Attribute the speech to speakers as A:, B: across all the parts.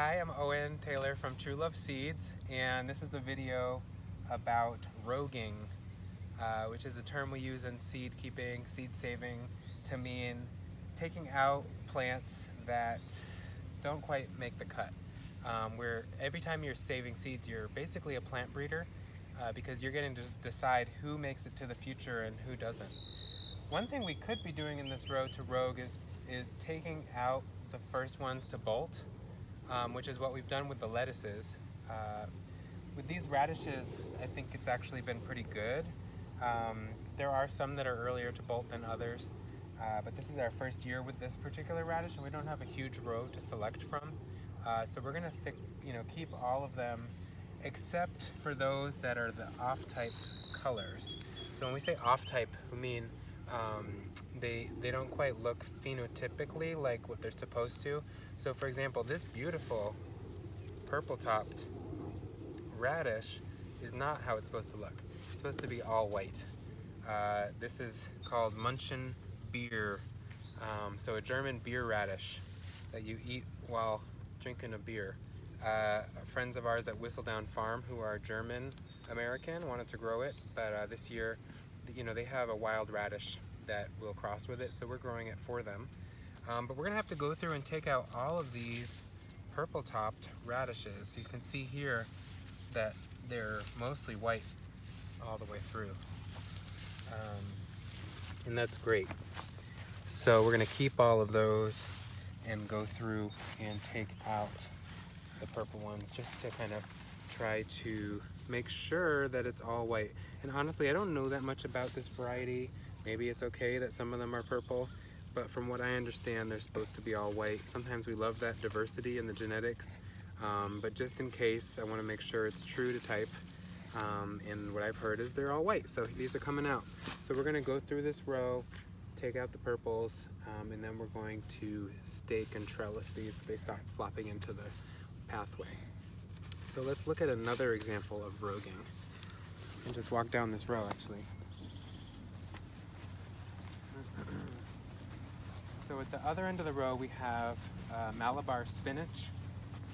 A: Hi, I'm Owen Taylor from True Love Seeds, and this is a video about roguing, which is a term we use in seed keeping, seed saving, to mean taking out plants that don't quite make the cut. Where every time you're saving seeds, you're basically a plant breeder because you're getting to decide who makes it to the future and who doesn't. One thing we could be doing in this row to rogue is taking out the first ones to bolt. Which is what we've done with the lettuces. With these radishes, I think it's actually been pretty good. There are some that are earlier to bolt than others, but this is our first year with this particular radish, and we don't have a huge row to select from. So we're gonna keep all of them, except for those that are the off-type colors. So when we say off-type, we mean they don't quite look phenotypically like what they're supposed to. So for example, this beautiful purple-topped radish is not how it's supposed to look. It's supposed to be all white. This is called Munchen beer. So a German beer radish that you eat while drinking a beer. Friends of ours at Whistledown Farm, who are German American, wanted to grow it, but this year, they have a wild radish that will cross with it, so we're growing it for them. But we're gonna have to go through and take out all of these purple-topped radishes. You can see here that they're mostly white all the way through. And that's great. So we're gonna keep all of those and go through and take out the purple ones just to kind of try to make sure that it's all white. And honestly, I don't know that much about this variety. Maybe it's okay that some of them are purple, but from what I understand, they're supposed to be all white. Sometimes we love that diversity in the genetics, but just in case, I want to make sure it's true to type. And what I've heard is they're all white, so these are coming out. So we're gonna go through this row, take out the purples, and then we're going to stake and trellis these so they stop flopping into the pathway. So let's look at another example of roguing. And just walk down this row, actually. So at the other end of the row, we have malabar spinach.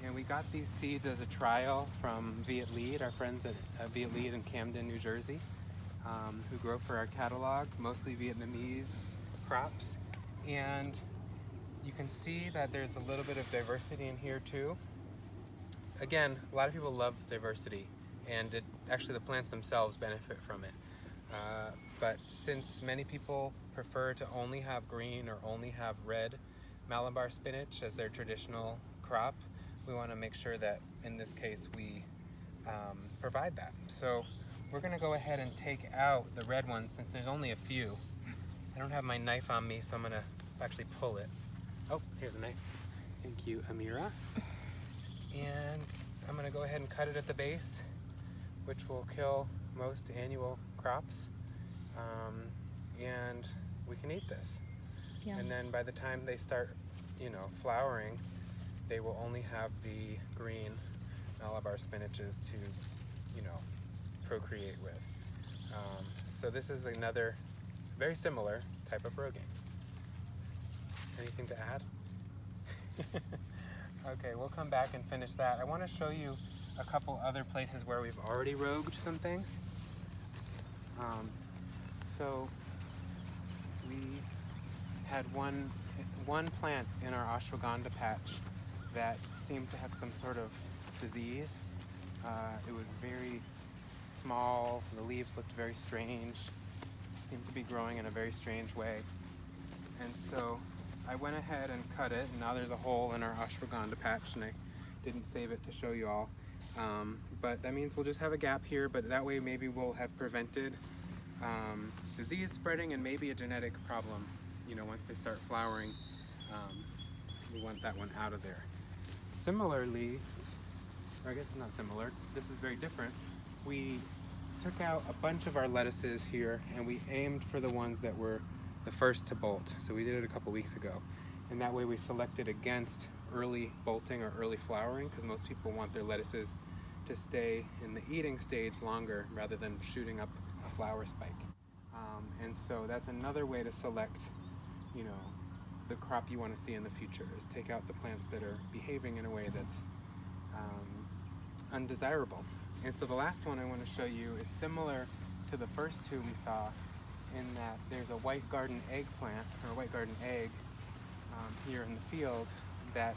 A: And we got these seeds as a trial from Viet Lead, our friends at Viet Lead in Camden, New Jersey, who grow for our catalog, mostly Vietnamese crops. And you can see that there's a little bit of diversity in here too. Again, a lot of people love diversity, and actually the plants themselves benefit from it. But since many people prefer to only have green or only have red malabar spinach as their traditional crop, we want to make sure that in this case we provide that. So we're going to go ahead and take out the red ones since there's only a few. I don't have my knife on me, so I'm going to actually pull it. Oh, here's a knife. Thank you, Amira. And I'm going to go ahead and cut it at the base, which will kill most annual crops. And we can eat this.
B: Yeah.
A: And then by the time they start, flowering, they will only have the green malabar spinaches to, procreate with. So this is another very similar type of roguing. Anything to add? Okay, we'll come back and finish that. I want to show you a couple other places where we've already rogued some things. So we had one plant in our ashwagandha patch that seemed to have some sort of disease. It was very small, the leaves looked very strange, seemed to be growing in a very strange way. And so I went ahead and cut it, and now there's a hole in our ashwagandha patch, and I didn't save it to show you all. But that means we'll just have a gap here, but that way maybe we'll have prevented disease spreading and maybe a genetic problem. Once they start flowering, we want that one out of there. Similarly, or I guess not similar, this is very different. We took out a bunch of our lettuces here and we aimed for the ones that were the first to bolt. So we did it a couple weeks ago. And that way we selected against early bolting or early flowering, because most people want their lettuces to stay in the eating stage longer rather than shooting up a flower spike. And so that's another way to select, the crop you want to see in the future, is take out the plants that are behaving in a way that's undesirable. And so the last one I want to show you is similar to the first two we saw, in that there's a white garden eggplant, or a white garden egg, here in the field that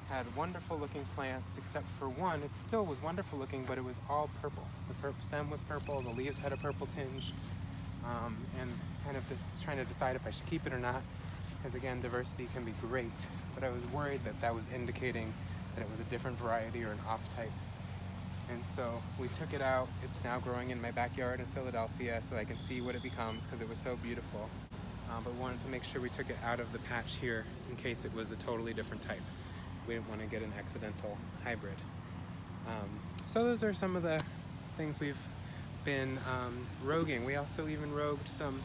A: had wonderful looking plants, except for one. It still was wonderful looking, but it was all purple. The stem was purple, the leaves had a purple tinge, and kind of trying to decide if I should keep it or not, because again, diversity can be great, but I was worried that that was indicating that it was a different variety or an off type. And so we took it out. It's now growing in my backyard in Philadelphia, so I can see what it becomes, because it was so beautiful. But we wanted to make sure we took it out of the patch here in case it was a totally different type. We didn't want to get an accidental hybrid. So those are some of the things we've been roguing. We also even rogued some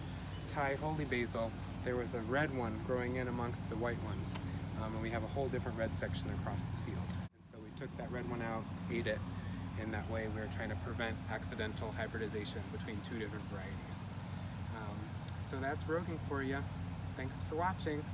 A: Thai holy basil. There was a red one growing in amongst the white ones, and we have a whole different red section across the field. And so we took that red one out, ate it, and that way we were trying to prevent accidental hybridization between two different varieties. So that's roguing for you. Thanks for watching.